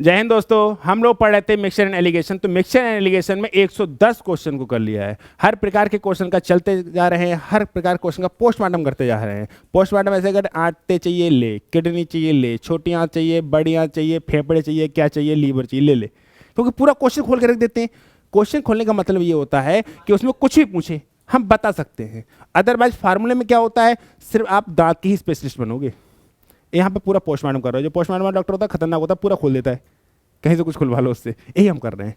जय हिंद दोस्तों, हम लोग पढ़ रहे थे मिक्सचर एंड एलिगेशन। तो मिक्सचर एंड एलिगेशन में 110 क्वेश्चन को कर लिया है। हर प्रकार के क्वेश्चन का चलते जा रहे हैं, हर प्रकार के क्वेश्चन का पोस्टमार्टम करते जा रहे हैं। पोस्टमार्टम ऐसे कर, आंतें चाहिए ले, किडनी चाहिए ले, छोटी आंत चाहिए, बड़ी आंत चाहिए, फेफड़े चाहिए, क्या चाहिए, लीवर चाहिए, ले ले। क्योंकि पूरा क्वेश्चन खोल के रख देते हैं। क्वेश्चन खोलने का मतलब ये होता है कि उसमें कुछ भी पूछे हम बता सकते हैं। अदरवाइज फार्मूले में क्या होता है, सिर्फ आप दांत के ही स्पेशलिस्ट बनोगे। यहाँ पे पूरा पोस्टमार्टम कर रहे हो। जो पोस्टमार्टम वाला डॉक्टर होता है खतरनाक होता है, पूरा खोल देता है, कहीं से कुछ खुलवा लो उससे। यही हम कर रहे हैं।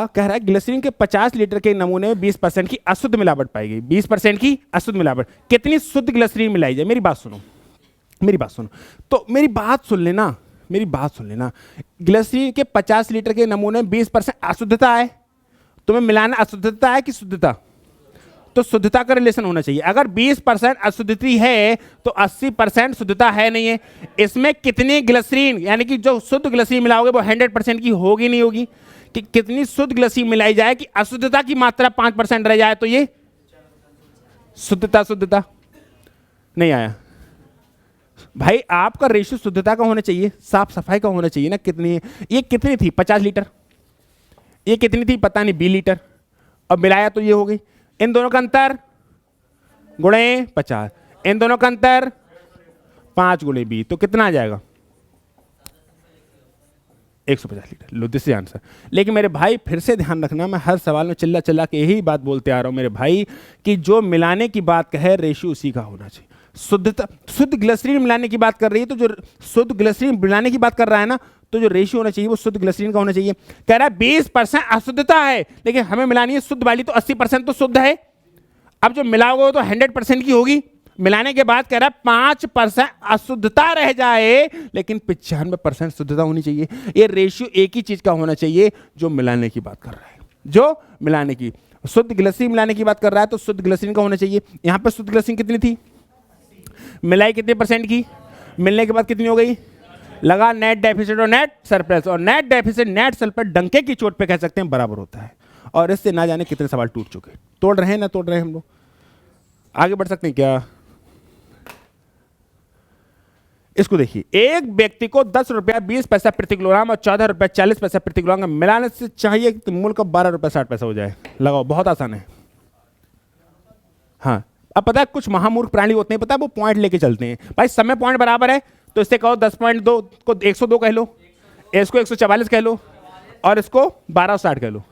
कह रहा है ग्लिसरीन के 50 लीटर के नमूने में 20% की अशुद्ध मिलावट पाई गई। 20% की अशुद्ध मिलावट। कितनी शुद्ध ग्लिसरीन मिलाई जाए? मेरी बात सुनो, मेरी बात सुनो। तो मेरी बात सुन लेना, मेरी बात सुन लेना। ग्लिसरीन के 50 लीटर के नमूने में 20% अशुद्धता है। तुम्हें मिलाना अशुद्धता है कि शुद्धता? तो शुद्धता का रिलेशन होना चाहिए। अगर 20% अशुद्धता है तो 80% शुद्धता है नहीं है। इसमें कितनी ग्लिसरीन, यानी कि जो शुद्ध ग्लिसरीन मिलाओगे वो 100% की होगी नहीं होगी? कि कितनी शुद्ध ग्लिसरीन मिलाई जाए कि अशुद्धता की मात्रा 5% रह जाए, तो ये शुद्धता। शुद्धता नहीं आया भाई। आपका रेशियो शुद्धता का होना चाहिए, साफ सफाई का होना चाहिए ना। कितनी है ये? कितनी थी? 50 लीटर। ये कितनी थी? पता नहीं, 20 लीटर। अब मिलाया तो ये हो गई। इन दोनों का अंतर गुणे 50, इन दोनों का अंतर 5 गुणे 20, तो कितना आ जाएगा? 150 litre. Low, this is answer. लेकिन मेरे भाई फिर से ध्यान रखना, मैं हर सवाल में चिल्ला चिल्ला के यही बात बोलते आ रहा हूं मेरे भाई, कि जो मिलाने की बात कहे रेशियो उसी का होना चाहिए। शुद्धता, शुद्ध ग्लिसरीन मिलाने की बात कर रही है तो जो शुद्ध ग्लिसरीन मिलाने की बात कर रहा है ना, तो जो रेशियो होना चाहिए वो शुद्ध ग्लिसरीन का होना चाहिए। कह रहा है 20% अशुद्धता है, लेकिन हमें मिलानी है शुद्ध वाली, तो 80% तो शुद्ध है। अब जो मिलाओगे तो 100% की होगी। मिलाने के बाद कह रहा है 5% अशुद्धता रह जाए, लेकिन 95% शुद्धता होनी चाहिए। ये रेशियो एक ही चीज का होना चाहिए, जो मिलाने की बात कर रहा है। जो मिलाने की, शुद्ध ग्लिसरीन मिलाने की बात कर रहा है तो शुद्ध ग्लिसरीन का होना चाहिए। यहां पर शुद्ध ग्लिसरीन कितनी थी? मिलाई कितने परसेंट की? मिलने के बाद कितनी हो गई? लगा नेट डेफिसिट और नेट सरप्लस। और नेट डेफिसिट नेट सरप्लस डंके की चोट पे कह सकते हैं बराबर होता है। और इससे ना जाने कितने सवाल टूट चुके। तोड़ रहे हैं ना तोड़ रहे हैं हम लोग? आगे बढ़ सकते हैं क्या? इसको देखिए, एक व्यक्ति को 10 रुपया 20 पैसा प्रति किलोग्राम और 14 रुपया 40 पैसा प्रति किलोग्राम मिलाने से चाहिए कि मूल्य का 12 रुपया 60 पैसा हो जाए। लगाओ, बहुत आसान है। हाँ, अब पता है कुछ महामूर्ख प्राणी होते हैं, पता है वो पॉइंट लेके चलते हैं। भाई समय पॉइंट बराबर है तो इससे कहो 10.2 को 102 कह लो, इसको 144 कह लो, और इसको 1260 कह लो।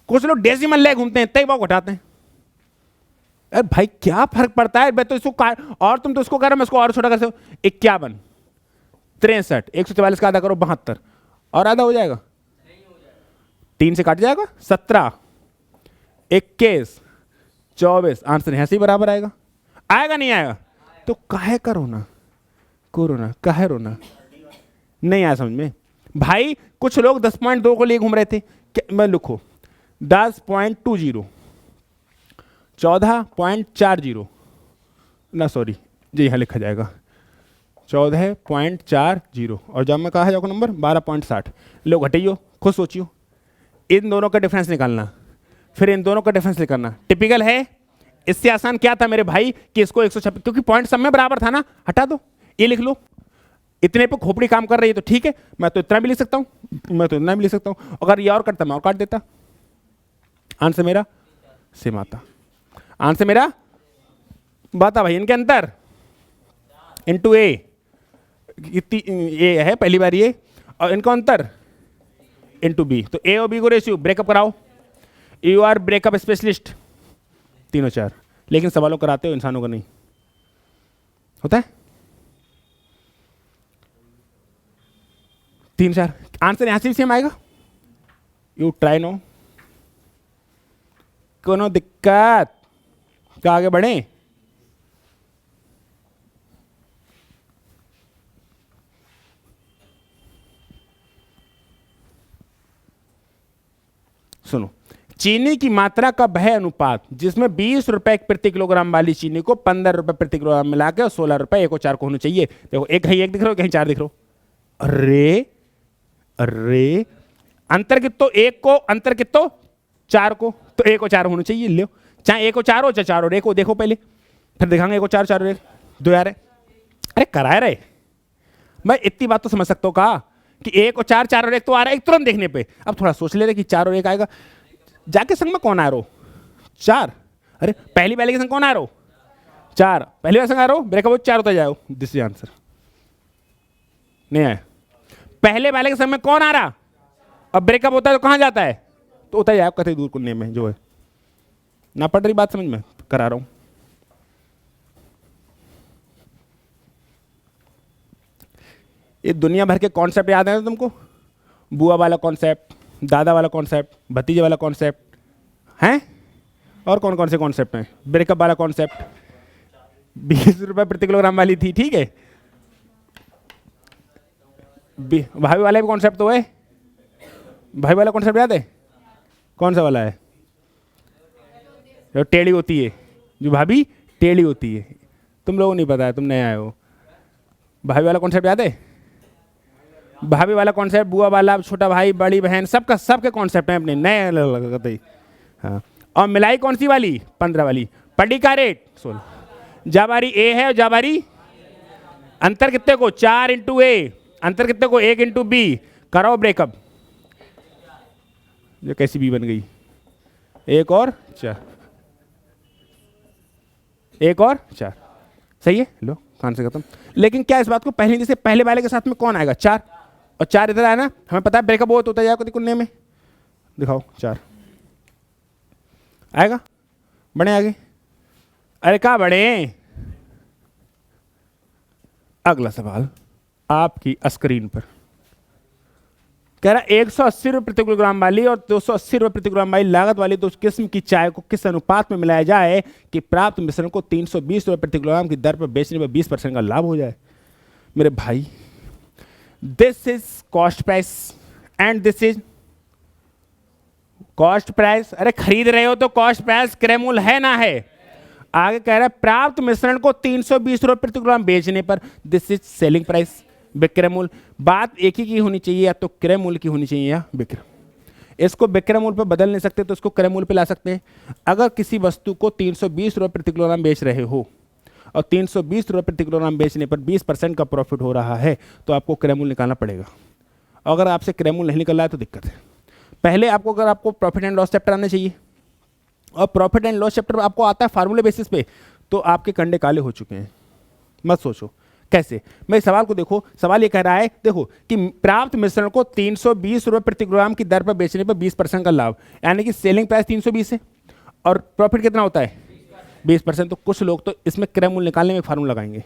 कुछ लोग डेसिमल ले घूमते हैं, तय भाव घटाते हैं। अरे भाई क्या फर्क पड़ता है? मैं तो इसको और तुम तो इसको कह रहे हो, मैं इसको और छोटा कर सकते हो। 51 63 144 का आधा करो 72, और आधा हो जाएगा। 3 से काट जाएगा 17 21 24, आंसर यहां से बराबर आएगा। आएगा नहीं आएगा? तो काहे का रोना, को रोना, काहे रोना? नहीं आया समझ में भाई। कुछ लोग 10.2 को लिए घूम रहे थे। मैं लिखो 10.20 14.40 ना, सॉरी जी, यहां लिखा जाएगा 14.40, और जब मैं कहा जाऊँगा नंबर 12.60। लो घटाइयो, खुद सोचियो, इन दोनों का डिफरेंस निकालना, फिर इन दोनों का डिफरेंस निकालना। टिपिकल है। इससे आसान क्या था मेरे भाई कि इसको 156, क्योंकि पॉइंट सब में बराबर था ना, हटा दो, ये लिख लो। इतने पे खोपड़ी काम कर रही है तो ठीक है, मैं तो इतना भी लिख सकता हूं, मैं तो इतना भी लिख सकता हूं। अगर ये और करता मैं और काट देता। आंसर मेरा सेम आता। आंसर मेरा बता भाई, इनके अंतर इनटू ए, ए है पहली बार ये, और इनका अंतर इनटू बी। तो ए और बी को रेशियो ब्रेकअप कराओ। यू आर ब्रेकअप स्पेशलिस्ट, तीनों 4। लेकिन सवालों कराते हो, इंसानों का नहीं होता है। 3 4 आंसर यहां से भी सेम आएगा। यू ट्राई नो, कोनो दिक्कत? क्या आगे बढ़े? सुनो, चीनी की मात्रा का वह अनुपात जिसमें 20 रुपए प्रति किलोग्राम वाली चीनी को 15 रुपए प्रति किलोग्राम मिला के और 16 रुपए 1 और 4 को होना चाहिए। देखो, एक कहीं 1 दिख रहा हो, कहीं 4 दिख रहा हो। अरे अरे, अंतर कितो 1 को, अंतर कितो 4 को, तो 1 और 4 होना चाहिए। लो, चाहे 1 और 4 हो, चाहे 4 और 1 हो। देखो पहले, फिर दिखाएंगे 1 और 4 4 और 1 2 यार है। अरे कराए रहे मैं इतनी बात तो समझ सकता हूँ कहा कि 1 और 4, 4 और 1 तो आ रहा है एक तुरंत देखने पे। अब थोड़ा सोच ले रहे कि 4 और 1 आएगा, जाके संग में कौन आ रहा हो? 4। अरे पहली वाले के संग कौन आ रहा हो? 4। पहली वाले संग आ रहा हो, ब्रेकअप हो 4 होता जाओ। This is answer. नहीं आया। पहले वाले के संग में कौन आ रहा, अब ब्रेकअप होता है तो कहां जाता है? तो होता जाए कतई दूर कुन्ने में जो है। ना पड़ रही बात समझ में? करा रहा हूं। ये दुनिया भर के कॉन्सेप्ट याद है तुमको? बुआ वाला कॉन्सेप्ट, दादा वाला कॉन्सेप्ट, भतीजे वाला कॉन्सेप्ट हैं, और कौन कौन से कॉन्सेप्ट हैं? ब्रेकअप वाला कॉन्सेप्ट, 20 रुपए प्रति किलोग्राम वाली थी, ठीक है। भाभी वाला भी कॉन्सेप्ट तो है। भाई वाला कॉन्सेप्ट याद है? कौन सा वाला है? जो टेढ़ी होती है, जो भाभी टेढ़ी होती है। तुम लोगों को नहीं पता है, तुम नए आए हो। भाभी वाला कॉन्सेप्ट याद है? भाभी वाला कॉन्सेप्ट, बुआ वाला, छोटा भाई, बड़ी बहन, सबका सबके कॉन्सेप्ट हैं अपने नए अलग। हाँ, और मिलाई कौन सी वाली? 15 वाली। पढ़ी का रेट 16। जाबारी ए है और जाबारी, अंतर कितने को? 4 इंटू ए, अंतर कितने को? 1 इंटू बी। कराओ ब्रेकअप। जो कैसी बी बन गई? 1 और 4, 1 और 4, सही है। लो कहां से खत्म। लेकिन क्या इस बात को पहले जैसे पहले वाले के साथ में कौन आएगा? 4, और 4 इधर आया ना, हमें पता है ब्रेकअप हो तो होता जाएगा कुन्ने में। दिखाओ 4 आएगा, बढ़े आगे। अरे कहाँ बढ़े? अगला सवाल आपकी स्क्रीन पर कह रहा 180 रुपये प्रति किलोग्राम वाली और 280 रुपये प्रति किलोग्राम वाली लागत वाली दो किस्म की चाय को किस अनुपात में मिलाया जाए कि प्राप्त मिश्रण को 320 रुपये प्रति किलोग्राम की दर पर बेचने पर 20% का लाभ हो जाए? मेरे भाई, this is cost price and this is cost price. अरे खरीद रहे हो तो कॉस्ट प्राइस क्रय मूल्य है ना है। आगे कह रहा है प्राप्त मिश्रण को 320 रुपये प्रति किलोग्राम बेचने पर, दिस इज सेलिंग प्राइस, विक्रय मूल्य। बात एक ही की होनी चाहिए, या तो क्रय मूल्य की होनी चाहिए या विक्रय। इसको विक्रय मूल्य पर बदल नहीं सकते तो इसको क्रय मूल्य पे ला सकते हैं। अगर किसी वस्तु को 320 रुपये प्रति किलोग्राम बेच रहे हो और 320 रुपये प्रति किलोग्राम बेचने पर 20% का प्रॉफिट हो रहा है तो आपको क्रय मूल्य निकालना पड़ेगा। अगर आपसे क्रय मूल्य नहीं निकल रहा है तो दिक्कत है। पहले आपको अगर आपको प्रॉफिट एंड लॉस चैप्टर आना चाहिए, और प्रॉफिट एंड लॉस चैप्टर आपको आता है फार्मूले बेसिस पे, तो आपके कंडे काले हो चुके हैं। मत सोचो कैसे। मैं सवाल को देखो, सवाल ये कह रहा है देखो कि प्राप्त मिश्रण को 320 रुपये प्रति किलोग्राम की दर पर बेचने पर 20% का लाभ, यानी कि सेलिंग प्राइस 320 है और प्रॉफिट कितना होता है? 20%। तो कुछ लोग तो इसमें क्रय मूल्य निकालने में एक फार्मूला लगाएंगे।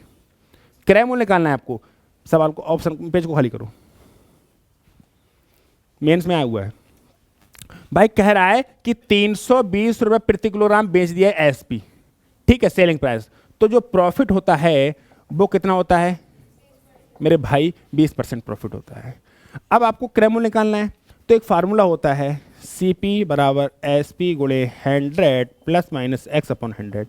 क्रय मूल्य निकालना है आपको। सवाल को ऑप्शन पेज को खाली करो, मेंस में आया हुआ है। भाई कह रहा है कि 320 रुपये प्रति किलोग्राम बेच दिया है एसपी, ठीक है, सेलिंग प्राइस। तो जो प्रॉफिट होता है वो कितना होता है मेरे भाई? 20% प्रॉफिट होता है। अब आपको क्रय मूल्य निकालना है तो एक फार्मूला होता है CP बराबर SP गुणे 100 प्लस माइनस X अपॉन 100।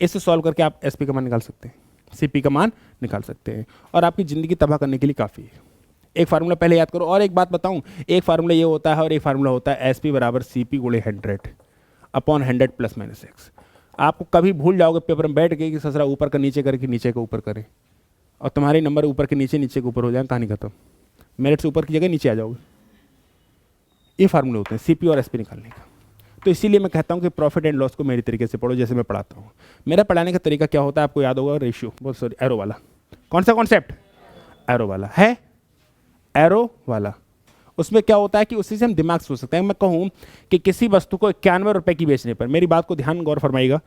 इसे सॉल्व करके आप SP का मान निकाल सकते हैं, CP का मान निकाल सकते हैं, और आपकी ज़िंदगी तबाह करने के लिए काफ़ी है। एक फार्मूला पहले याद करो। और एक बात बताऊं, एक फार्मूला ये होता है और एक फार्मूला होता है SP बराबर CP गुणे 100 अपॉन 100 प्लस माइनस X। आपको कभी भूल जाओगे पेपर में बैठ के कि ससरा ऊपर का नीचे करके नीचे का ऊपर करें, और तुम्हारे नंबर ऊपर के नीचे, नीचे के ऊपर हो जाए, कहानी खत्म। मेरिट से ऊपर की जगह नीचे आ जाओगे। ये फार्मूले होते हैं CP और SP निकालने का। तो इसीलिए मैं कहता हूँ कि प्रॉफिट एंड लॉस को मेरी तरीके से पढ़ो जैसे मैं पढ़ाता हूँ। मेरा पढ़ाने का तरीका क्या होता है आपको याद होगा? रेशियो, बहुत सॉरी, एरो वाला। कौन सा कॉन्सेप्ट? एरो वाला है, एरो वाला। उसमें क्या होता है कि उसी से हम दिमाग सोच सकते हैं। मैं कहूँ कि किसी वस्तु को 91 रुपये की बेचने पर, मेरी बात को ध्यान गौर फरमाइएगा,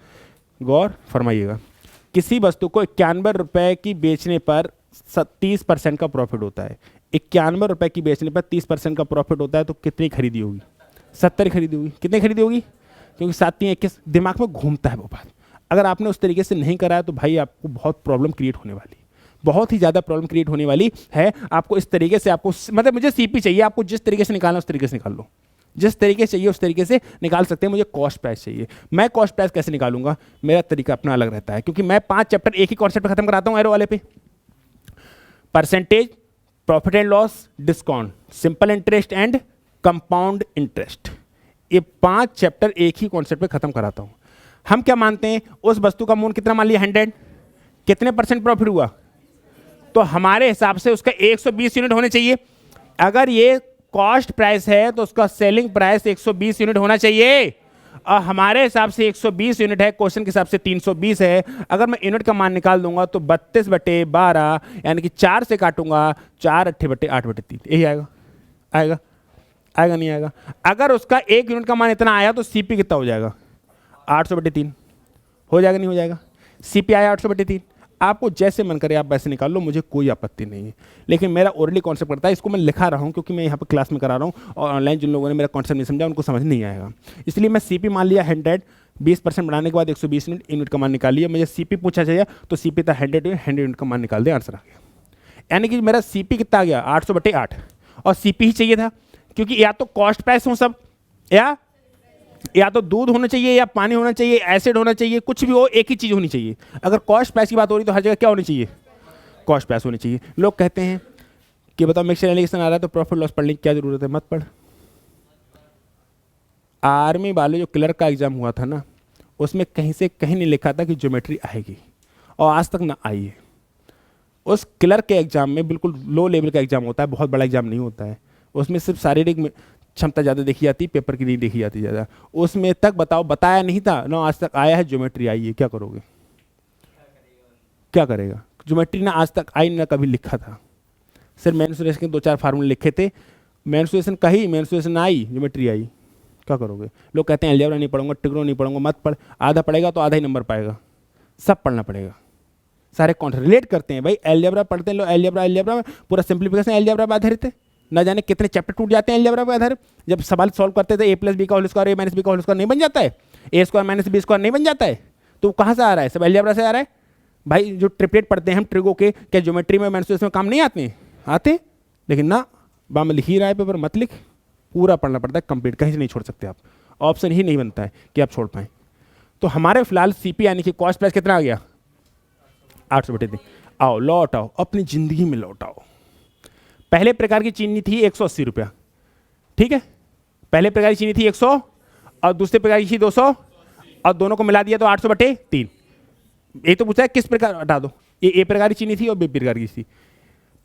किसी वस्तु को 91 रुपये की बेचने पर 30% का प्रॉफिट होता है। 91 रुपये की बेचने पर 30% का प्रॉफिट होता है तो कितनी खरीदी होगी? 70 खरीदी होगी। कितनी खरीदी होगी? क्योंकि 7 3 21 दिमाग में घूमता है वो बात। अगर आपने उस तरीके से नहीं करा है तो भाई आपको बहुत प्रॉब्लम क्रिएट होने वाली, बहुत ही ज़्यादा प्रॉब्लम क्रिएट होने वाली है। आपको इस तरीके से, आपको मतलब मुझे CP चाहिए, आपको जिस तरीके से निकालना उस तरीके से निकाल लो, जिस तरीके से चाहिए उस तरीके से निकाल सकते हैं। मुझे कॉस्ट प्राइस चाहिए, मैं कॉस्ट प्राइस कैसे निकालूंगा? मेरा तरीका अपना अलग रहता है, क्योंकि मैं 5 चैप्टर एक ही कॉन्सेप्ट खत्म कराता हूँ एरो वाले पे। Percentage, profit and loss, discount, simple interest and compound interest, ये 5 चैप्टर एक ही कॉन्सेप्ट पे खत्म कराता हूँ। हम क्या मानते हैं? उस वस्तु का मूल्य कितना मान लिया? 100। कितने % प्रॉफिट हुआ? तो हमारे हिसाब से उसका 120 यूनिट होने चाहिए। अगर ये कॉस्ट प्राइस है तो उसका सेलिंग प्राइस 120 यूनिट होना चाहिए, और हमारे हिसाब से 120 यूनिट है, क्वेश्चन के हिसाब से 320 है। अगर मैं यूनिट का मान निकाल दूंगा तो 32/12 यानी कि 4 से काटूंगा, 4/8/8/3, यही आएगा। आएगा आएगा नहीं आएगा? अगर उसका 1 यूनिट का मान इतना आया तो सीपी कितना हो जाएगा? 800/3 हो जाएगा नहीं हो जाएगा? सीपी आया 800/3। आपको जैसे मन करे आप वैसे निकाल लो, मुझे कोई आपत्ति नहीं है, लेकिन मेरा ओरली कॉन्सेप्ट करता है, इसको मैं लिखा रहा हूँ क्योंकि मैं यहाँ पर क्लास में करा रहा हूँ, और ऑनलाइन जिन लोगों ने मेरा कॉन्सेप्ट नहीं समझा उनको समझ नहीं आएगा। इसलिए मैं सीपी मान लिया 100, 20% बढ़ाने के बाद 120 यूनिट का मान निकाल लिया। मुझे सीपी पूछा चाहिए तो सीपी था 100 यूनिट का मान निकाल दे, आंसर आ गया। यानी कि मेरा सीपी कितना आ गया? 800/8, और सीपी ही चाहिए था क्योंकि या तो कॉस्ट प्राइस हो सब, या तो दूध होना चाहिए, या पानी होना चाहिए, एसिड होना चाहिए, कुछ भी हो, एक ही चीज होनी चाहिए। अगर कॉस्ट प्राइस की बात हो रही तो हर जगह क्या होनी चाहिए? कॉस्ट प्राइस होनी चाहिए। लोग कहते हैं कि बताओ मिक्सचर एलिगेशन आ रहा है तो प्रॉफिट लॉस पढ़ने की क्या जरूरत है? मत पढ़। आर्मी वाले जो क्लर्क का एग्जाम हुआ था ना, उसमें कहीं से कहीं नहीं लिखा था कि ज्योमेट्री आएगी, और आज तक ना आई है। उस क्लर्क के एग्जाम में बिल्कुल लो लेवल का एग्जाम होता है, बहुत बड़ा एग्जाम नहीं होता है। उसमें सिर्फ शारीरिक क्षमता ज़्यादा देखी जाती, पेपर की नहीं देखी जाती ज़्यादा। उसमें तक बताओ बताया नहीं था ना, आज तक आया है ज्योमेट्री आई है, क्या करोगे? क्या करेगा? ज्योमेट्री ना आज तक आई ना कभी लिखा था, सिर्फ मेंसुरेशन के 2-4 फार्मूले लिखे थे। मेंसुरेशन कही, मेंसुरेशन आई, ज्योमेट्री आई, क्या करोगे? लोग कहते हैं अलजेब्रा नहीं पढ़ूंगा, ट्रिग्नो नहीं पढ़ूंगा, मत पढ़। आधा पढ़ेगा तो आधा ही नंबर पाएगा, सब पढ़ना पड़ेगा। सारे कॉन्सेप्ट रिलेट करते हैं भाई। अलजेब्रा पढ़ते हैं लोग, अलजेब्रा में पूरा सिंप्लीफिकेशन अलजेब्रा पर आधारित है। न जाने कितने चैप्टर टूट जाते हैं अलजेब्रा पर आधारित। जब सवाल सॉल्व करते थे a+b का होल स्क्वायर, a - b का होल स्क्वायर नहीं बन जाता है, a² - b² नहीं बन जाता है, तो कहाँ से आ रहा है? सब अलजेब्रा से आ रहा है भाई। जो ट्रिपलेट पढ़ते हैं हम ट्रिगो के, क्या ज्योमेट्री में मेंसुरेशन में काम नहीं आते हैं? आते, लेकिन ना बाम लिख ही रहा है पेपर, मत लिख, पूरा पढ़ना पड़ता है कंप्लीट, कहीं से नहीं छोड़ सकते आप। ऑप्शन ही नहीं बनता है कि आप छोड़ पाएँ। तो हमारे फिलहाल सीपी यानी कि कॉस्ट प्राइस कितना आ गया? 800/3। आओ लौट आओ, अपनी जिंदगी में लौट आओ। पहले प्रकार की चीनी थी 180 रुपया, ठीक है? पहले प्रकार की चीनी थी 100 और दूसरे प्रकार की थी 200, और दोनों को मिला दिया तो 800/3। ये तो पूछा है किस प्रकार, हटा दो, ये ए प्रकार की चीनी थी और बी प्रकार की थी।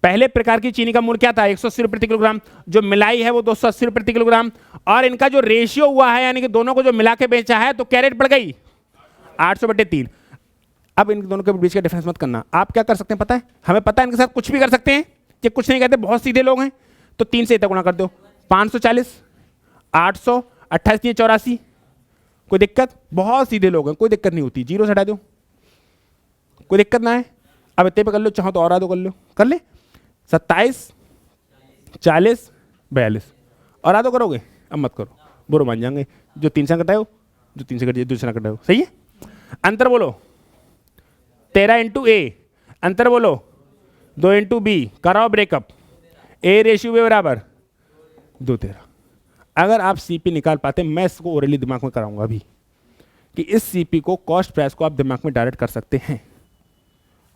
पहले प्रकार की चीनी का मूल्य क्या था? 180 रुपये प्रति किलोग्राम। जो मिलाई है वो 280 रुपये प्रति किलोग्राम, और इनका जो रेशियो हुआ है यानी कि दोनों को जो मिला के बेचा है तो क्या रेट पड़ गई? 800/3। अब इन दोनों के बीच का डिफरेंस मत करना। आप क्या कर सकते हैं पता है? हमें पता है इनके साथ कुछ भी कर सकते हैं, ये कुछ नहीं कहते, बहुत सीधे लोग हैं। तो 3 से इतना गुणा कर दो, 540, 800, 28 × 84, कोई दिक्कत? बहुत सीधे लोग हैं, कोई दिक्कत नहीं होती। 0 से हटा दो, कोई दिक्कत ना है। अब इतने पे कर लो, चाहो तो और आधो कर लो, कर ले। 27, 40, 42 और आधो करोगे? अब मत करो, बुरो मान जाएंगे। जो 3 से कटाए हो, जो 3 से कटिए, दूसरा कटाए हो, सही है? अंतर बोलो 13 × a, अंतर बोलो 2 × b, कराओ ब्रेकअप। a/b बराबर 213। अगर आप सीपी निकाल पाते, मैं इसको ओरली दिमाग में कराऊंगा अभी कि इस सीपी को, कॉस्ट प्राइस को आप दिमाग में डायरेक्ट कर सकते हैं,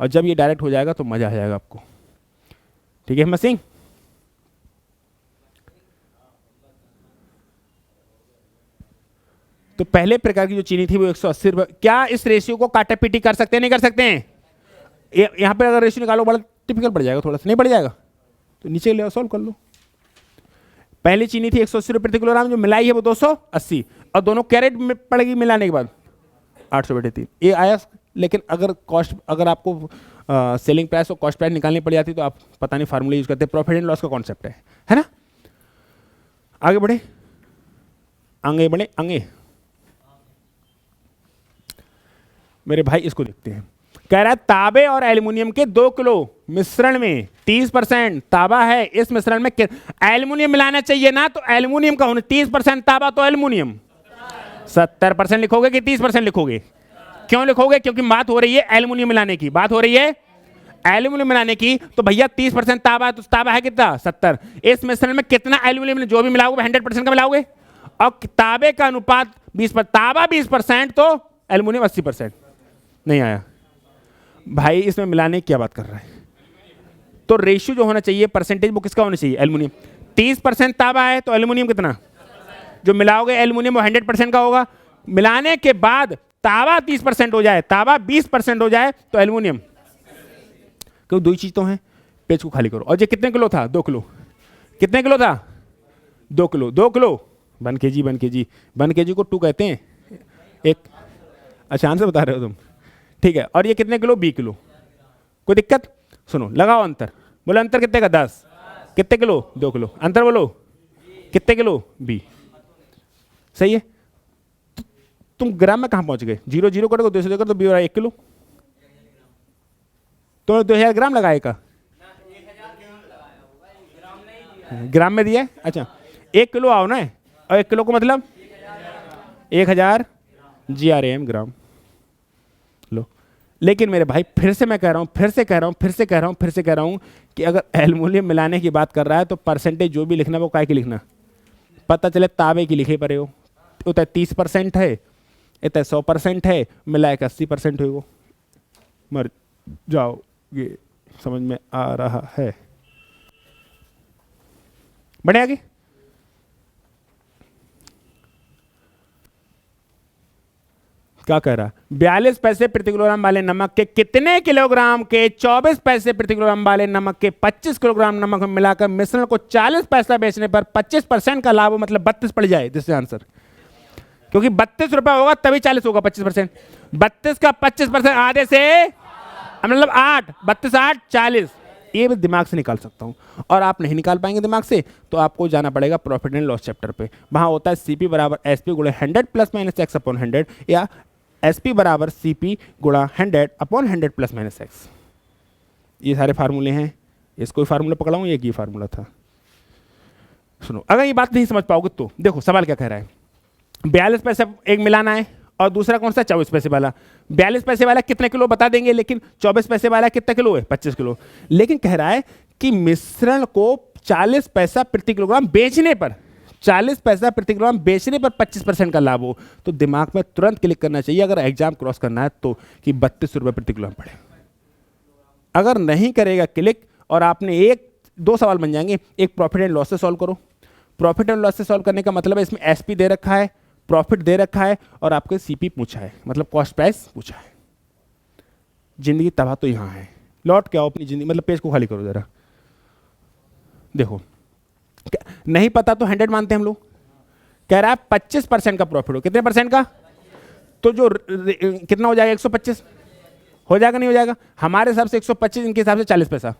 और जब ये डायरेक्ट हो जाएगा तो मजा आ जाएगा आपको। ठीक है हिम्मत सिंह? तो पहले प्रकार की जो चीनी थी वो 180 रुपये। क्या इस रेशियो को काटा पीटी कर सकते हैं? नहीं कर सकते हैं? यहां पर अगर रेशियो निकालो बड़ा टिपिकल पड़ जाएगा, थोड़ा सा नहीं पड़ जाएगा, तो नीचे ले आओ, सॉल्व कर लो। पहली चीनी थी 180 रुपये प्रति किलोग्राम, जो मिलाई है वो 280, और दोनों कैरेट में पड़ेगी मिलाने के बाद 800/3। ये आया। लेकिन अगर कॉस्ट, अगर आपको सेलिंग प्राइस और कॉस्ट प्राइस निकालनी पड़ जाती तो आप पता नहीं फार्मूला यूज करते। प्रॉफिट एंड लॉस का कॉन्सेप्ट है ना? आगे बढ़े, आगे बढ़े, आगे मेरे भाई इसको देखते हैं। कह रहा है तांबे और एल्युमिनियम के 2 किलो मिश्रण में 30% तांबा है, इस मिश्रण में एल्युमिनियम मिलाना चाहिए ना, तो एल्युमिनियम का होना 30% तांबा तो एल्युमिनियम 70% लिखोगे कि 30% लिखोगे? क्यों लिखोगे? क्योंकि बात हो रही है एल्युमिनियम मिलाने की, बात हो रही है एल्युमिनियम मिलाने की। तो भैया 30% तांबा है, तो तांबा है कितना? 70। इस मिश्रण में कितना एल्युमिनियम जो भी मिलाओगे 100% का मिलाओगे, और तांबे का अनुपात 20%, तांबा 20% तो एल्युमिनियम 80%। नहीं आया भाई, इसमें मिलाने की क्या बात कर रहा है? तो रेशियो जो होना चाहिए परसेंटेज वो किसका होना चाहिए? एल्युमिनियम। 30% तांबा है तो एल्युमिनियम कितना? जो मिलाओगे एल्युमिनियम वो 100% का होगा। मिलाने के बाद तांबा 30% हो जाए, तांबा 20% हो जाए तो एल्युमिनियम क्यों, दो ही चीज तो हैं। पेज को खाली करो। और ये कितने किलो था, 2 किलो। कितने किलो था, 2 kilo. 2 kilo 1 kg, 1 kg, 1 kg को 2 कहते हैं, एक। अच्छा आंसर बता रहे हो तुम, ठीक है। और ये कितने किलो, 20 किलो। कोई दिक्कत, सुनो लगाओ अंतर, बोलो अंतर कितने का, 10। कितने किलो, 2 किलो। अंतर बोलो कितने किलो, 20। सही है। तो तुम ग्राम में कहां पहुंच गए, 0 0 करोगे, 200 करोगे तो 20 1 किलो, तो 2000 ग्राम लगाए का, ग्राम में दिया है। अच्छा 1 किलो आओ ना, और 1 किलो को मतलब 1000 GRAM, ग्राम लो। लेकिन मेरे भाई फिर से मैं कह रहा हूं, फिर से कह रहा हूं कि अगर एल्युमिनियम मिलाने की बात कर रहा है तो परसेंटेज जो भी लिखना वो काय की लिखना, पता चले ताबे की लिखे पड़े हो। उतना 30% है, इतना 100% है, मिलाए 80% हो, वो मर जाओ। ये समझ में आ रहा है, बढ़े आगे। क्या कह रहा है, 42 पैसे प्रति किलोग्राम वाले नमक के कितने किलोग्राम के 24 पैसे प्रति किलोग्राम वाले नमक के 25 किलोग्राम नमक में मिलाकर मिश्रण को 40 पैसा बेचने पर 25% का लाभ हो, मतलब 32 पड़ जाए। दिस आंसर, क्योंकि 32 रुपए होगा तभी 40 होगा, 25%। 32 का 25% आधे से मतलब 8, 32 8 40। ये भी दिमाग से निकाल सकता हूं, और आप नहीं निकाल पाएंगे दिमाग से तो आपको जाना पड़ेगा प्रॉफिट एंड लॉस चैप्टर पे। वहां होता है CP बराबर SP गुणे 100 प्लस माइनस एक्स अपॉन 100, या SP बराबर CP गुणा 100 अपॉन 100 प्लस माइनस एक्स। ये सारे फार्मूले हैं, इसको फार्मूला पकड़ाऊं, ये फार्मूला था। सुनो, अगर ये बात नहीं समझ पाओगे तो देखो सवाल क्या कह रहा है। 42 पैसे एक मिलाना है, और दूसरा कौन सा, 24 पैसे वाला। 42 पैसे वाला कितने किलो बता देंगे, लेकिन 24 पैसे वाला कितना किलो है, 25 किलो। लेकिन कह रहा है कि मिश्रण को 40 पैसा प्रति किलोग्राम बेचने पर, 40 पैसा प्रति किलोग्राम बेचने पर 25% का लाभ हो। तो दिमाग में तुरंत क्लिक करना चाहिए, अगर एग्जाम क्रॉस करना है तो, कि 32 रुपये प्रति किलोग्राम पड़े। अगर नहीं करेगा क्लिक, और आपने 1-2 सवाल बन जाएंगे। एक प्रॉफिट एंड लॉस से सॉल्व करो। प्रॉफिट एंड लॉस से सॉल्व करने का मतलब है इसमें SP दे रखा है, प्रॉफिट दे रखा है, और आपके CP पूछा है, मतलब कॉस्ट प्राइस पूछा है। जिंदगी तबाह तो यहां है। लौट के आओ अपनी जिंदगी, मतलब पेज को खाली करो जरा। देखो नहीं पता तो 100 मानते हैं हम लोग। कह रहा है 25% का प्रॉफिट हो, कितने परसेंट का, तो जो कितना हो जाएगा, 125 हो जाएगा, नहीं हो जाएगा। हमारे हिसाब से 125, इनके हिसाब से 40 पैसा,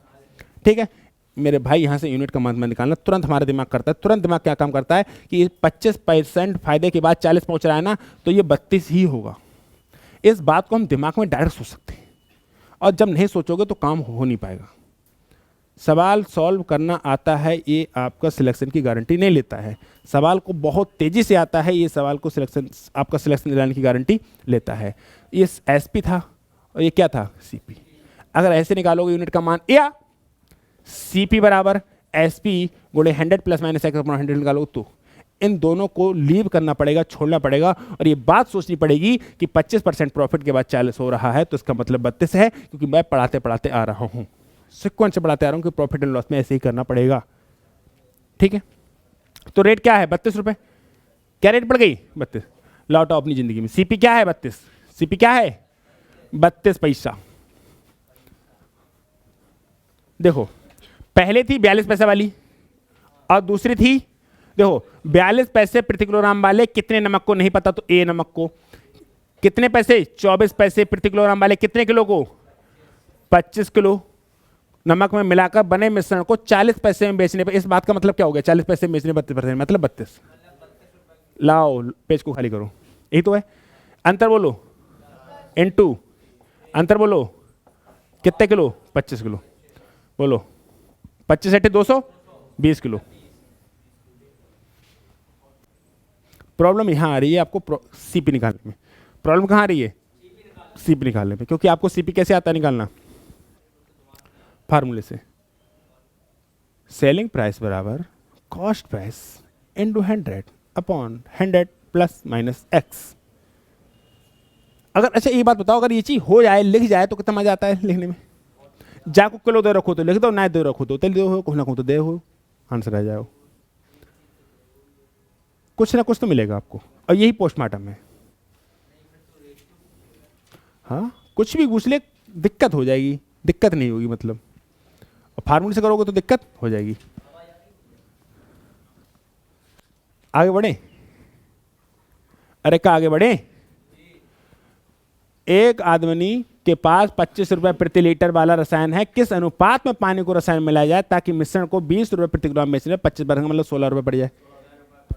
ठीक है। मेरे भाई यहां से यूनिट का मान निकालना तुरंत हमारा दिमाग करता है। तुरंत दिमाग क्या काम करता है कि 25% फायदे के बाद 40 पहुंच रहा है ना, तो ये 32 ही होगा। इस बात को हम दिमाग में डायरेक्ट सोच सकते हैं, और जब नहीं सोचोगे तो काम हो नहीं पाएगा। सवाल सॉल्व करना आता है, ये आपका सिलेक्शन की गारंटी नहीं लेता है। सवाल को बहुत तेजी से आता है, ये सवाल को सिलेक्शन, आपका सिलेक्शन दिलाने की गारंटी लेता है। ये SP था, और ये क्या था, CP। अगर ऐसे निकालोगे यूनिट का मान, या CP बराबर SP गुणे 100 प्लस माइनस एक्स अपॉन 100 निकालो, तो इन दोनों को लीव करना पड़ेगा, छोड़ना पड़ेगा। और ये बात सोचनी पड़ेगी कि 25% प्रॉफिट के बाद 40 हो रहा है, तो इसका मतलब 32 है, क्योंकि मैं पढ़ाते पढ़ाते आ रहा हूं, सीक्वेंस से पढ़ाते आ रहा हूं कि प्रॉफिट एंड लॉस में ऐसे ही करना पड़ेगा, ठीक है। तो रेट क्या है, 32 रुपए। क्या रेट पड़ गई, 32। लौटाओ अपनी जिंदगी में। CP क्या है, 32। CP क्या है, 32 पैसा। देखो पहले थी 42 पैसे वाली, और दूसरी थी, देखो 42 पैसे प्रति किलोग्राम वाले कितने नमक को नहीं पता, तो A नमक को। कितने पैसे, 24 पैसे प्रति किलोग्राम वाले कितने किलो को, 25 किलो नमक में मिलाकर बने मिश्रण को 40 पैसे में बेचने पर। इस बात का मतलब क्या हो गया, 40 पैसे में बेचने 32%, मतलब 32। लाओ पेज को खाली करो, यही तो है। अंतर बोलो, इनटू अंतर बोलो, कितने किलो, 25 किलो। बोलो 25 × 200, 20 किलो। प्रॉब्लम यहां आ रही है आपको CP निकालने में। प्रॉब्लम कहां आ रही है, CP निकालने में, क्योंकि आपको CP कैसे आता है निकालना, फार्मूले से। सेलिंग प्राइस बराबर cost price into 100 upon 100 plus minus x. अगर अच्छा ये बात बताओ, अगर ये चीज हो जाए, लिख जाए, तो कितना मजा आता है लिखने में। जाको किलो दे रखो तो लिख दो, ना दे रखो तो तेल दे हो, कुछ ना कुछ तो दे हो, आंसर आ जाओ। कुछ ना कुछ तो मिलेगा आपको, और यही पोस्टमार्टम है। हाँ कुछ भी पूछ ले दिक्कत हो जाएगी, दिक्कत नहीं होगी मतलब। और फार्मूले से करोगे तो दिक्कत हो जाएगी। आगे बढ़े, अरे क्या आगे बढ़े। एक आदमी के पास 25 रुपए प्रति लीटर वाला रसायन है, किस अनुपात में पानी को रसायन मिलाया जाए ताकि मिश्रण को 20 रुपए प्रति किलोग्राम बेचने में 25% मतलब 16 रुपए पड़ जाए।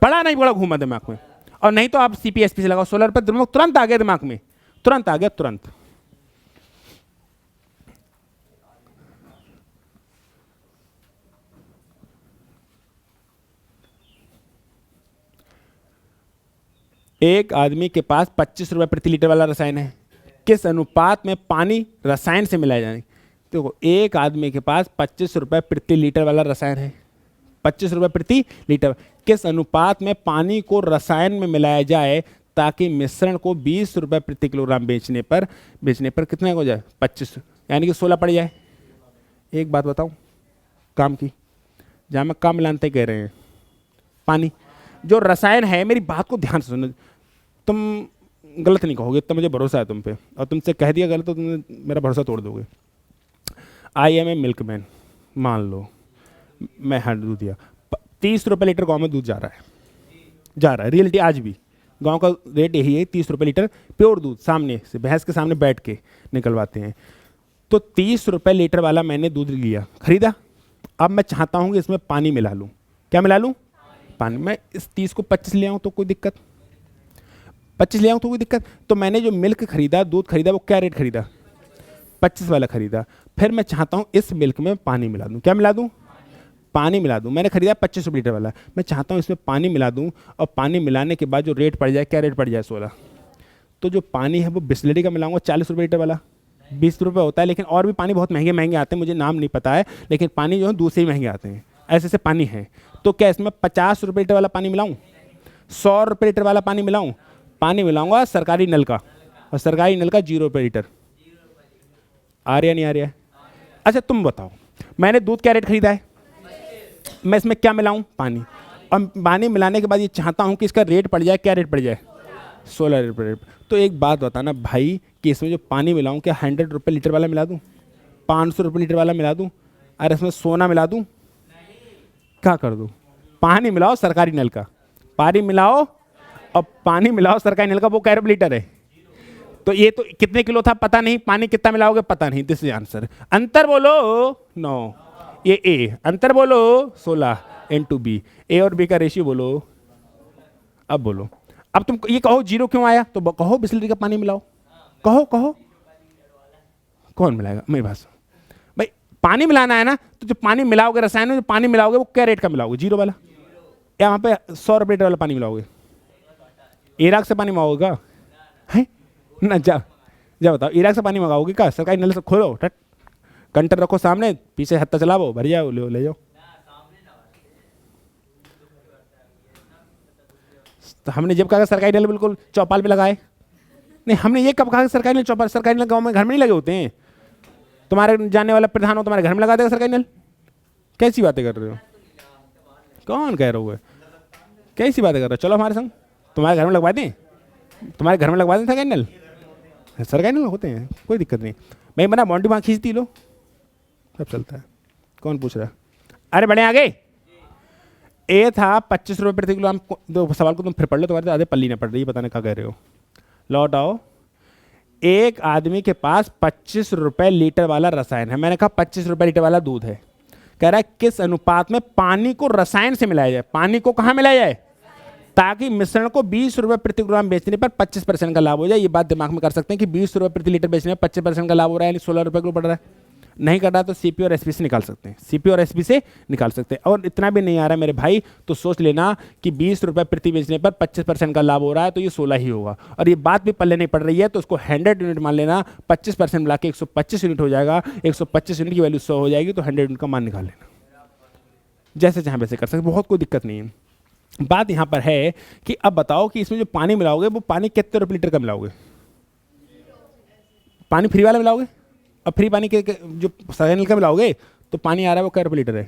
पढ़ा नहीं पड़ा, घूमा दिमाग में। और नहीं तो आप सीपीएसपी से लगाओ 16 रुपए, तुरंत आ गया दिमाग में, तुरंत आ गया, तुरंत। एक आदमी के पास 25 रुपए प्रति लीटर वाला रसायन है, किस अनुपात में पानी रसायन से मिलाया जाए। देखो एक आदमी के पास 25 रुपए प्रति लीटर वाला रसायन है, 25 रुपए प्रति लीटर, किस अनुपात में पानी को रसायन में मिलाया जाए ताकि मिश्रण को 20 रुपए प्रति किलोग्राम बेचने पर कितना हो जाए 25, यानी कि 16 पड़ जाए। एक बात बताऊं काम की, जहां मैं काम मिलानते कह रहे हैं, पानी जो रसायन है, मेरी बात को ध्यान से सुनो, तुम गलत नहीं कहोगे, इतना मुझे भरोसा है तुम पे, और तुमसे कह दिया गलत तो तुम मेरा भरोसा तोड़ दोगे। आई एम ए मिल्कमैन, मान लो मैं हाँ दूध दिया, 30 रुपए लीटर गांव में दूध जा रहा है, रियलिटी आज भी गांव का रेट यही है, 30 रुपए लीटर प्योर दूध, सामने से भैंस के सामने बैठ के निकलवाते हैं। तो 30 रुपए लीटर वाला मैंने दूध लिया, खरीदा, अब मैं चाहता हूँ कि इसमें पानी मिला लूँ। क्या मिला लूँ? पानी। मैं इस 30 को 25 ले आऊँ तो कोई दिक्कत, 25 ले आऊँ तो कोई दिक्कत। तो मैंने जो मिल्क खरीदा, दूध खरीदा, वो क्या रेट खरीदा? 25 वाला खरीदा। फिर मैं चाहता हूँ इस मिल्क में पानी मिला दूँ। क्या मिला दूँ? पानी मिला दूँ। मैंने खरीदा 25 रुपये लीटर वाला, मैं चाहता हूँ इसमें पानी मिला दूँ, और पानी मिलाने के बाद जो रेट पड़ जाए, क्या रेट पड़ जाए? 16। तो जो पानी है वो बिस्लरी का मिलाऊंगा 40 रुपये लीटर वाला, 20 रुपये होता है, लेकिन और भी पानी बहुत महंगे महंगे आते हैं, मुझे नाम नहीं पता है, लेकिन पानी जो है दूसरे ही महंगे आते हैं, ऐसे ऐसे पानी है। तो क्या इसमें 50 रुपये लीटर वाला पानी मिलाऊँ, 100 रुपये लीटर वाला पानी मिलाऊँ? पानी मिलाऊंगा सरकारी नल का, और सरकारी नल का 0 रुपये लीटर। आ रहा नहीं आ रहा? अच्छा तुम बताओ, मैंने दूध क्या रेट खरीदा है, मैं इसमें क्या मिलाऊं? पानी। और पानी मिलाने के बाद ये चाहता हूं कि इसका रेट पड़ जाए, क्या रेट पड़ जाए? 16 रुपये। तो एक बात बताना भाई कि इसमें जो पानी मिलाऊं, क्या 100 रुपये लीटर वाला मिला दूं, 500 रुपये लीटर वाला मिला दूं, अरे इसमें सोना मिला दूं, क्या कर दूं? पानी मिलाओ सरकारी नल का, पानी मिलाओ, और पानी मिलाओ सरकारी नल का, वो क्या रुपये लीटर है? तो ये तो कितने किलो था पता नहीं, पानी कितना मिलाओगे पता नहीं। This is answer. अंतर बोलो 9, ये ए, अंतर बोलो 16 इनटू बी, ए और बी का रेशियो बोलो। अब बोलो, अब तुम ये कहो 0 क्यों आया, तो कहो बिस्लरी का पानी मिलाओ, कहो कौन मिलाएगा? मेरी बात भाई, पानी मिलाना है ना, तो जो पानी मिलाओगे रसायन में, जो पानी मिलाओगे वो क्या रेट का मिलाओगे? 0 वाला, या वहां पे 100 रुपये लीटर वाला पानी मिलाओगे? इराक से पानी मंगाओगे है ना? जा बताओ, इराक से पानी मंगाओगे क्या? सरकारी नल से खोलो, कंटर रखो सामने, पीछे हत्ता चलाओ, भर जाओ, ले जाओ। तो हमने जब कहा सरकारी नल बिल्कुल चौपाल पे लगाए, नहीं हमने ये कब कहा सरकारी नल चौपाल? सरकारी नल गांव में घर में नहीं लगे होते हैं, तुम्हारे जानने वाला प्रधान हो तुम्हारे घर में लगा देगा सरकारी नल? कैसी बातें कर रहे हो? कौन कह रहे हो? कैसी बातें कर रहे हो? चलो हमारे संग, तुम्हारे घर में लगवा दें, तुम्हारे घर में लगवा दें सरकारी नल, सरकारी नल होते हैं, कोई दिक्कत नहीं। मैं बना बाउंड्री वहाँ खींचती लो, सब चलता है, कौन पूछ रहा है? अरे बड़े आगे। ए था 25 रुपये प्रति किलो। दो सवाल को तुम फिर पढ़ लो, तुम्हारे आधे पल्ली ना पड़ रही, पता नहीं क्या कह रहे हो। लौट आओ। एक आदमी के पास 25 रुपये लीटर वाला रसायन है, मैंने कहा 25 रुपये लीटर वाला दूध है, कह रहा है किस अनुपात में पानी को रसायन से मिलाया जाए। पानी को कहाँ मिलाया जाए ताकि मिश्रण को 20 रुपये प्रति किलोग्राम बेचने पर 25% का लाभ हो जाए। ये बात दिमाग में कर सकते हैं कि 20 रुपये प्रति लीटर बेचने में 25% का लाभ हो रहा है, यानी 16 रुपये किलो पड़ रहा है। नहीं कर रहा तो सीपी और एसपी से निकाल सकते हैं, सीपी और एसपी से निकाल सकते हैं। और इतना भी नहीं आ रहा है मेरे भाई, तो सोच लेना कि 20 रुपये प्रति बेचने पर 25% का लाभ हो रहा है, तो ये 16 ही होगा। और ये बात भी पल्ले नहीं पड़ रही है, तो उसको 100 यूनिट मान लेना, 25% मिला के 125 यूनिट हो जाएगा, 125 यूनिट की वैल्यू 100 हो जाएगी, तो 100 यूनिट का मान निकाल लेना। जैसे चाहे वैसे कर सकते, बहुत कोई दिक्कत नहीं है। बात यहाँ पर है कि अब बताओ कि इसमें जो पानी मिलाओगे वो पानी कितने रुपये लीटर का मिलाओगे? पानी फ्री वाला मिलाओगे, अब फ्री पानी के जो सरकारी नल का मिलाओगे तो पानी आ रहा है वो क्या रुपये लीटर है?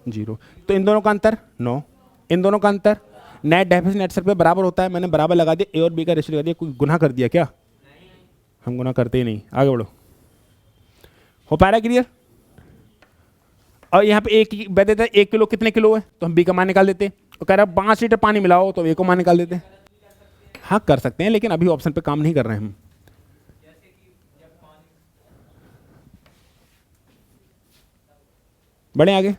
0। तो इन दोनों का अंतर 9, इन दोनों का अंतर नेट डेफिसिट नेट सरप्लस बराबर होता है। मैंने बराबर लगा दिया, ए और बी का रेशियो लगा दिया। कोई गुनाह कर दिया क्या? हम गुनाह करते ही नहीं। आगे बढ़ो, हो पा रहा है क्लियर? और यहाँ पे एक वह देता है 1 किलो कितने किलो है, तो हम बी का मान निकाल देते। और कह रहा है 5 लीटर पानी मिलाओ, तो ए को मान निकाल देते। हाँ कर सकते हैं, लेकिन अभी ऑप्शन पे काम नहीं कर रहे हैं हम। बढ़े आगे।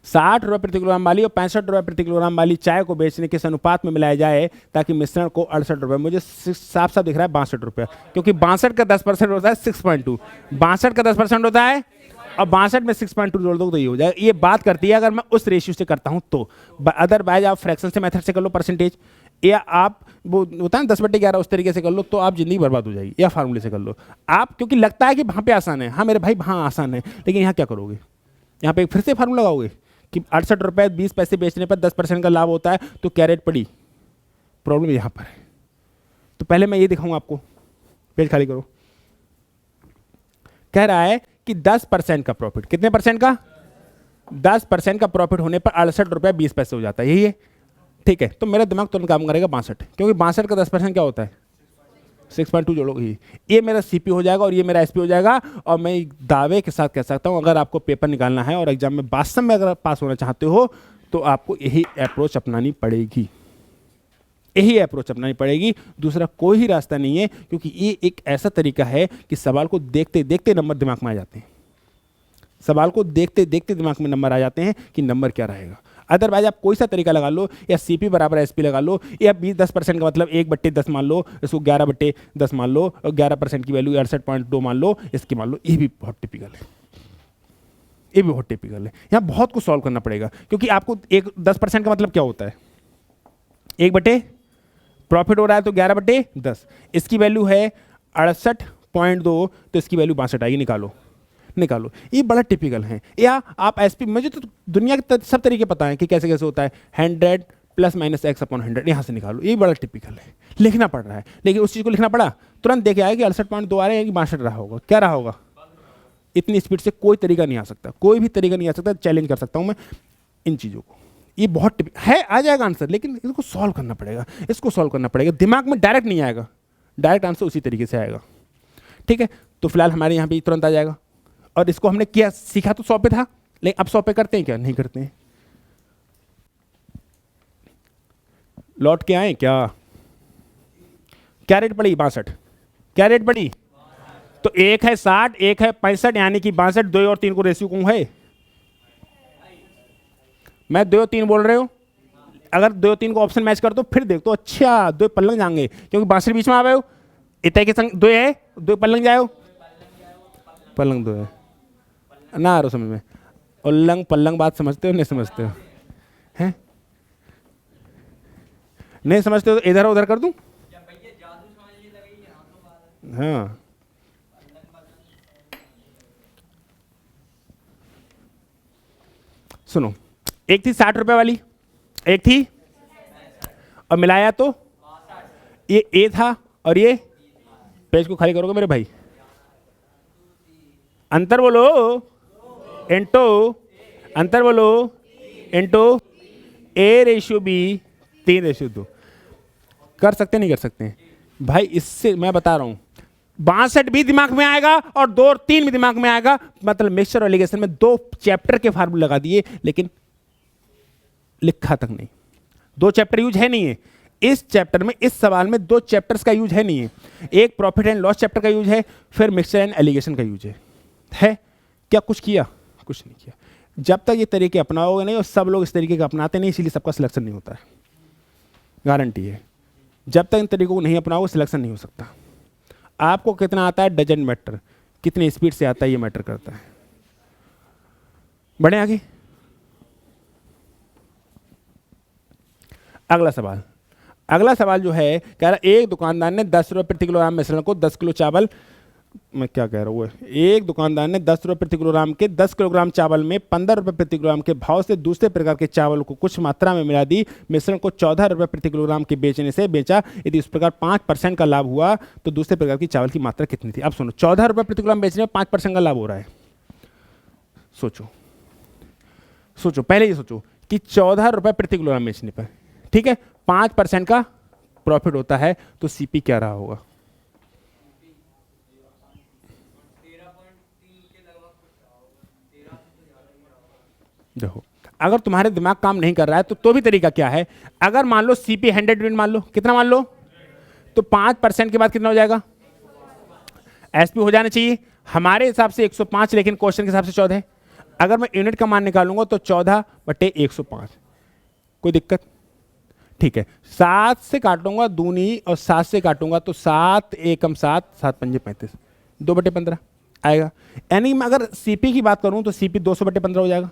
60 रुपये प्रति किलोग्राम वाली और 65 रुपये प्रति किलोग्राम वाली चाय को बेचने किस अनुपात में मिलाया जाए ताकि मिश्रण को 68 रुपये, मुझे साफ साफ दिख रहा है 62 रुपये, क्योंकि 62 का 10% होता है 6.2, 62 का 10% होता है और 62 में 6.2 जोड़ दो तो ये हो जाएगा। ये बात करती है अगर मैं उस रेशियो से करता हूं तो। अदरवाइज आप फ्रैक्शन से मेथड से कर लो परसेंटेज, या आप वो होता है 10/11 उस तरीके से कर लो, तो आप जिंदगी बर्बाद हो जाएगी। या फार्मूले से कर लो आप, क्योंकि लगता है कि वहां पे आसान है। हाँ मेरे भाई वहां आसान है, लेकिन यहाँ क्या करोगे, यहाँ पे फिर से फार्मूला लगाओगे कि 68 रुपये 20 पैसे बेचने पर 10% का लाभ होता है, तो क्या रेट पड़ी। प्रॉब्लम यहाँ पर है। तो पहले मैं ये दिखाऊंगा आपको, पेज खाली करो। कह रहा है कि 10% का प्रॉफिट, कितने परसेंट का, 10% का प्रॉफिट होने पर 68 रुपये 20 पैसे हो जाता है, यही है। ठीक है, तो मेरा दिमाग तुरंत काम करेगा 62, क्योंकि 62 का 10% क्या होता है 6.2 जोड़ोगे, ये मेरा सीपी हो जाएगा और ये मेरा एसपी हो जाएगा। और मैं दावे के साथ कह सकता हूं अगर आपको पेपर निकालना है और एग्जाम में वास्तव में अगर पास होना चाहते हो तो आपको यही अप्रोच अपनानी पड़ेगी, यही अप्रोच अपनानी पड़ेगी। दूसरा कोई ही रास्ता नहीं है, क्योंकि ये एक ऐसा तरीका है कि सवाल को देखते देखते नंबर दिमाग में आ जाते हैं, सवाल को देखते देखते दिमाग में नंबर आ जाते हैं कि नंबर क्या रहेगा। अदरवाइज आप कोई सा तरीका लगा लो, या सीपी बराबर एसपी लगा लो, या 20-10% का मतलब 1/10 मान लो, इसको 11/10 मान लो, और 11% की वैल्यू 68.2 मान लो, इसकी मान लो। ये भी बहुत टिपिकल है, ये भी बहुत टिपिकल है। यहाँ बहुत कुछ सॉल्व करना पड़ेगा, क्योंकि आपको 10% का मतलब क्या होता है, 1 प्रॉफिट हो रहा है तो 11/10, इसकी वैल्यू है 68.2, तो इसकी वैल्यू 62 आएगी, निकालो। ये बड़ा टिपिकल है। या आप एसपी, मुझे तो दुनिया के सब तरीके पता है कि कैसे कैसे होता है, 100 ± x/100, यहाँ से निकालो। ये बड़ा टिपिकल है, लिखना पड़ रहा है, लेकिन उस चीज़ को लिखना पड़ा, तुरंत देखे आए कि 68.2 आ रहे हैं कि 62 रहा होगा, क्या रहा होगा। इतनी स्पीड से कोई तरीका नहीं आ सकता, कोई भी तरीका नहीं आ सकता। चैलेंज कर सकता हूँ मैं इन चीज़ों को। ये बहुत है, आ जाएगा आंसर, लेकिन इसको सॉल्व करना पड़ेगा, इसको सॉल्व करना पड़ेगा। दिमाग में डायरेक्ट नहीं आएगा, डायरेक्ट आंसर उसी तरीके से आएगा। ठीक है, तो फिलहाल हमारे यहाँ पे तुरंत आ जाएगा। और इसको हमने किया, सीखा तो 100 पे था, लेकिन अब 100 पे करते हैं क्या, नहीं करते हैं। लौट के आए क्या रेट पड़ी 62, क्या रेट पड़ी, तो एक है 60, एक है 65, यानी कि 62 2 और 3 को रेशियो कौन है, मैं 2 और 3 बोल रहे हो। अगर 2 और 3 को ऑप्शन मैच कर दो फिर देख तो अच्छा 2 पल्लंग जाएंगे, क्योंकि 62 बीच में आ गए हो, इतने के संग 2 है, 2 पल्लंग जाए हो, पल्लंग 2 है ना, आ रहा समझ में। उल्लंग पल्लंग बात समझते हो नहीं समझते हो, हैं नहीं समझते हो तो इधर उधर कर दूं। हाँ सुनो, एक थी 60 रुपए वाली, एक थी, और मिलाया तो ये ए था और ये, पेज को खाली करोगे मेरे भाई, अंतर बोलो इंटू, अंतर बोलो इंटू A/B 3/2। कर सकते नहीं कर सकते भाई, इससे मैं बता रहा हूं 62 भी दिमाग में आएगा और 2 और 3 भी दिमाग में आएगा। मतलब मिक्सचर और एलिगेशन में 2 चैप्टर के फार्मूले लगा दिए, लेकिन लिखा तक नहीं। 2 चैप्टर यूज है नहीं है इस चैप्टर में, इस सवाल में 2 चैप्टर्स का यूज है नहीं है। एक प्रॉफिट एंड लॉस चैप्टर का यूज है, फिर मिक्सचर एंड एलिगेशन का यूज है। क्या कुछ किया, कुछ नहीं किया। जब तक ये तरीके अपनाओगे नहीं, और सब लोग इस तरीके का अपनाते नहीं, इसीलिए सबका सिलेक्शन नहीं होता है, गारंटी है। जब तक इन तरीकों को नहीं अपनाओगे सिलेक्शन नहीं हो सकता। आपको कितना आता है डजंट मैटर, कितनी स्पीड से आता है ये मैटर करता है। बढ़े आगे। अगला सवाल जो है, कह रहा एक दुकानदार ने 10 रुपये प्रति किलोग्राम मिश्रण को 10 किलो चावल, मैं क्या कह रहा हूँ, एक दुकानदार ने 10 रुपये प्रति किलोग्राम के 10 किलोग्राम चावल में 15 रुपये प्रति किलोग्राम के भाव से दूसरे प्रकार के चावल को कुछ मात्रा में मिला दी, मिश्रण को 14 रुपये प्रति किलोग्राम के बेचने से बेचा। यदि इस प्रकार 5% का लाभ हुआ तो दूसरे प्रकार की चावल की मात्रा कितनी थी। अब सुनो, 14 रुपये प्रति किलोग्राम बेचने में 5% का लाभ हो रहा है। सोचो पहले ये सोचो कि 14 रुपये प्रति किलोग्राम बेचने पर, ठीक है, 5% का प्रॉफिट होता है, तो सीपी क्या रहा होगा। देखो, अगर तुम्हारे दिमाग काम नहीं कर रहा है तो भी तरीका क्या है, अगर मान लो सीपी 100 यूनिट मान लो, कितना मान लो, तो 5% के बाद कितना हो जाएगा, एसपी हो जाना चाहिए हमारे हिसाब से 105, लेकिन क्वेश्चन के हिसाब से 14 है। अगर मैं यूनिट का मान निकालूंगा तो 14/105, कोई दिक्कत, ठीक है। 7 से काटूंगा दूनी और 7 से काटूंगा तो 7 एकम 7, 7 पंजे 35, 2/15 आएगा। यानी मैं अगर सीपी की बात करूं तो सीपी 200/15 हो जाएगा।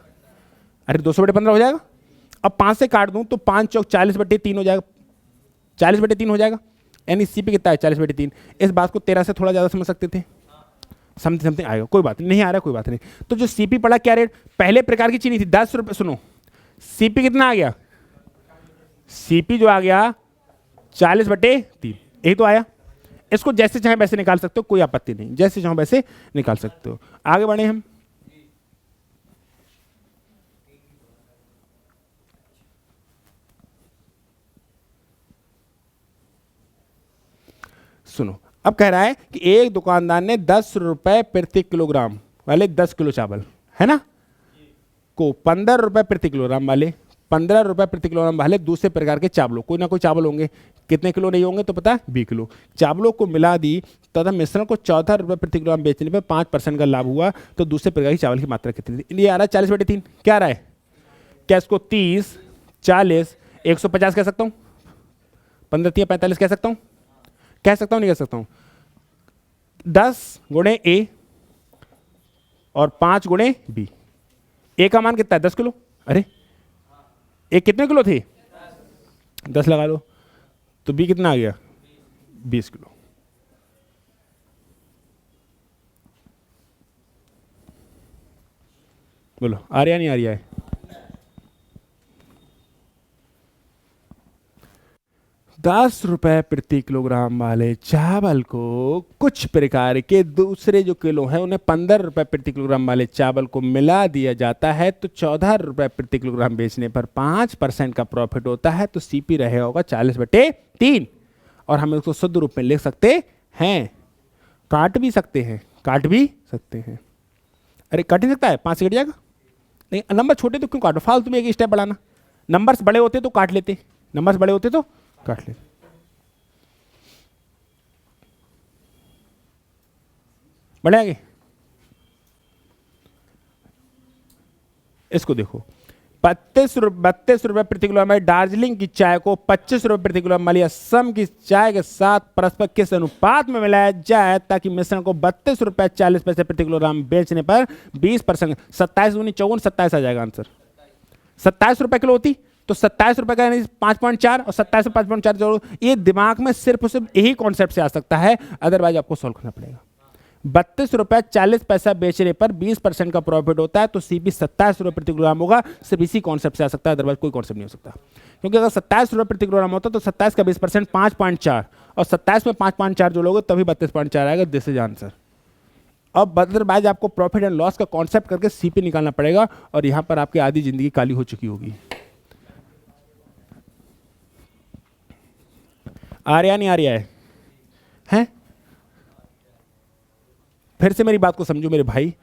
अरे 200/15 हो जाएगा। अब 5 से काट दूं तो 5 चौक 40/3 हो जाएगा, 40/3 हो जाएगा। यानी सीपी कितना है, 40/3। इस बात को 13 से थोड़ा ज़्यादा समझ सकते थे, समथिंग आएगा, कोई बात नहीं आ रहा, कोई बात नहीं। तो जो सीपी पड़ा क्या रेट, पहले प्रकार की चीनी थी 10 रुपये, सुनो सीपी कितना आ गया, सीपी जो आ गया 40/3, यही तो आया। इसको जैसे चाहे वैसे निकाल सकते हो, कोई आपत्ति नहीं, जैसे चाहो वैसे निकाल सकते हो। आगे बढ़े हम, सुनो अब कह रहा है कि एक दुकानदार ने 10 रुपए प्रति किलोग्राम वाले 10 किलो चावल, है ना, को 15 रुपए प्रति किलोग्राम वाले, 15 रुपए प्रति किलोग्राम वाले दूसरे प्रकार के चावलों, कोई ना कोई चावल होंगे, कितने किलो नहीं होंगे तो पता है 20 किलो चावलों को मिला दी तथा मिश्रण को 14 रुपए प्रति किलोग्राम बेचने पर 5% का लाभ हुआ, तो दूसरे प्रकार की चावल की मात्रा कितनी थी। ये आ रहा है 40/3, क्या आ रहा है, क्या इसको 30, 40, 150 कह सकता हूँ, 15 45 कह सकता हूँ, कह सकता हूँ नहीं कह सकता हूँ, 10 गुणे ए और 5 गुणे बी। ए का मान कितना है 10 किलो, अरे ए कितने किलो थे 10 लगा लो, तो बी कितना आ गया 20 किलो। बोलो आ रहा नहीं आ रहा है, 10 रुपए प्रति किलोग्राम वाले चावल को कुछ प्रकार के दूसरे जो किलो हैं उन्हें 15 रुपए प्रति किलोग्राम वाले चावल को मिला दिया जाता है, तो 14 रुपए प्रति किलोग्राम बेचने पर 5% का प्रॉफिट होता है, तो सीपी रहे होगा 40/3। और हम इसको शुद्ध रूप में लिख सकते हैं, काट भी सकते हैं, काट भी सकते हैं। अरे कट नहीं सकता है, 5 से कट जाएगा, नहीं नंबर छोटे तो क्यों काटो, फालतू में एक स्टेप बढ़ाना, नंबर्स बड़े होते तो काट लेते, नंबर्स बड़े होते तो काट लेते। बढ़े आगे, इसको देखो, 32 रुपए प्रति किलो वाली दार्जिलिंग की चाय को 25 रुपए प्रति किलो वाली असम की चाय के साथ परस्पर किस अनुपात में मिलाया जाए ताकि मिश्रण को 32 रुपए 40 पैसे प्रति किलोग्राम बेचने पर 20%, 27 दूनी 54, 27 आ जाएगा आंसर। 27 रुपए किलो होती तो 27 रुपए का 5.4 और 27 में 5.4 जोड़ो, ये दिमाग में सिर्फ और सिर्फ यही कॉन्सेप्ट से आ सकता है, अदरवाइज आपको सॉल्व करना पड़ेगा। 32 रुपए 40 पैसा बेचने पर 20% का प्रॉफिट होता है, तो सीपी 27 रुपए प्रति किलोग्राम होगा, सिर्फ इसी कॉन्सेप्ट से आ सकता है, अदरवाइज कोई कॉन्सेप्ट नहीं हो सकता। क्योंकि अगर 27 रुपए प्रति किलोग्राम होता तो 27 का 20% 5.4 और 27 में 5.4 जोड़ोगे तभी 32.4 आएगा, दिस इज आंसर। अब अदरवाइज आपको प्रॉफिट एंड लॉस का कॉन्सेप्ट करके सीपी निकालना पड़ेगा, और यहां पर आपकी आधी जिंदगी काली हो चुकी होगी। आ रहा नहीं आ रहा है? फिर से मेरी बात को समझो मेरे भाई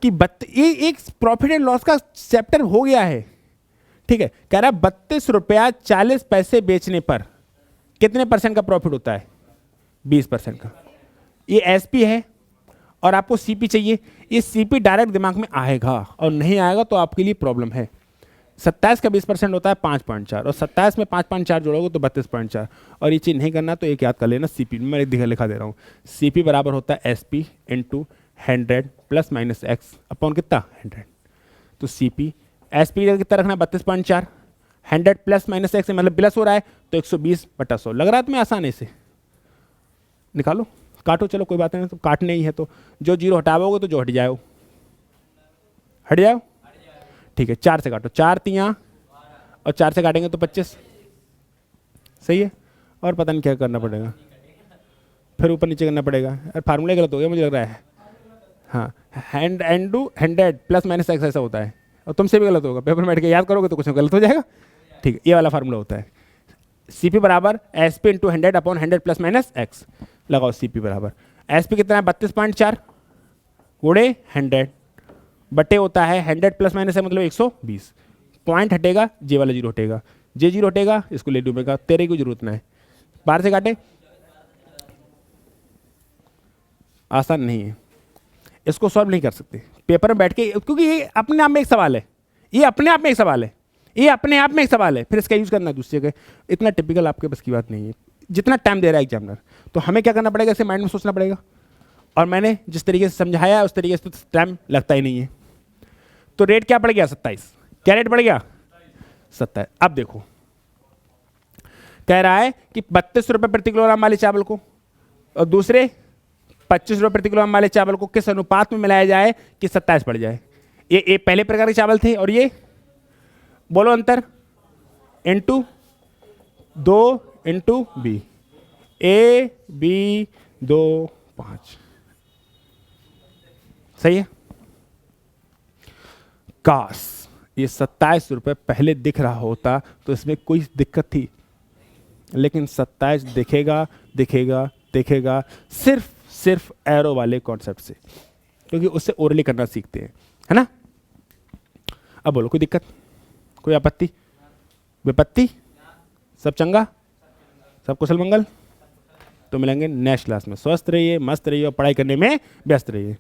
कि ये एक प्रॉफिट एंड लॉस का चैप्टर हो गया है, ठीक है। कह रहा है 32 रुपया 40 पैसे बेचने पर कितने परसेंट का प्रॉफिट होता है, 20% का। ये एसपी है और आपको सीपी चाहिए, ये सीपी डायरेक्ट दिमाग में आएगा, और नहीं आएगा तो आपके लिए प्रॉब्लम है। 27 का 20% होता है 5.4 और 27 में 5.4 जोड़ोगे तो 32.4, और ये चीज़ नहीं करना तो एक याद कर लेना, सीपी मैं लिखा दे रहा हूँ, सीपी बराबर होता है SP into 100 plus minus x upon कितना 100। तो सीपी एसपी कितना रखना है 32.4, 100 प्लस माइनस एक्स मतलब प्लस हो रहा है तो 120/100। लग रहा है तुम्हें आसानी से, निकालो काटो, चलो कोई बात नहीं, तो काटने ही है तो जो जीरो हटाओगे तो जो हट जाओ, हट जाओ, ठीक है। 4 से काटो, 4 तियाँ और 4 से काटेंगे तो 25, सही है। और पता नहीं क्या करना पड़ेगा, फिर ऊपर नीचे करना पड़ेगा, अरे फार्मूला गलत हो गया मुझे लग रहा है। हाँ, इंटू 100 प्लस माइनस एक्स ऐसा होता है, और तुमसे भी गलत होगा, पेपर में बैठ के याद करोगे तो कुछ गलत हो जाएगा, ठीक है। ये वाला फार्मूला होता है, सीपी बराबर SP into 100 upon 100 plus minus x. लगाओ सीपी बराबर एसपी कितना है 32.4 गुणे 100 बटे होता है 100 प्लस माइनस है मतलब 120, पॉइंट हटेगा जे वाला जीरो हटेगा, जे जीरो हटेगा इसको ले डूबेगा, तेरे की जरूरत ना है, बाहर से काटे, आसान नहीं है, इसको सॉल्व नहीं कर सकते पेपर में बैठ के, क्योंकि ये अपने आप में एक सवाल है, ये अपने आप में एक सवाल है, ये अपने आप में एक सवाल है, फिर इसका यूज करना दूसरे का, इतना टिपिकल आपके बस की बात नहीं है, जितना टाइम दे रहा है एग्जामिनर, तो हमें क्या करना पड़ेगा, इसे माइंड में सोचना पड़ेगा, और मैंने जिस तरीके से समझाया उस तरीके से तो टाइम लगता ही नहीं है। तो रेट क्या पड़ गया 27, क्या रेट पड़ गया 27। अब देखो कह रहा है कि 32 रुपए प्रति किलोग्राम वाले चावल को और दूसरे 25 रुपए प्रति किलोग्राम वाले चावल को किस अनुपात में मिलाया जाए कि 27 पड़ जाए। ये पहले प्रकार के चावल थे और ये बोलो अंतर, into 2 into B, A B 2 5, सही है। काश ये 27 रुपए पहले दिख रहा होता तो इसमें कोई दिक्कत थी, लेकिन 27 दिखेगा दिखेगा दिखेगा सिर्फ एरो वाले कॉन्सेप्ट से, क्योंकि उससे ओरली करना सीखते हैं, है ना। अब बोलो कोई दिक्कत, कोई आपत्ति विपत्ति, सब चंगा, सब कुशल मंगल। तो मिलेंगे नेक्स्ट क्लास में, स्वस्थ रहिए, मस्त रहिए और पढ़ाई करने में व्यस्त रहिए।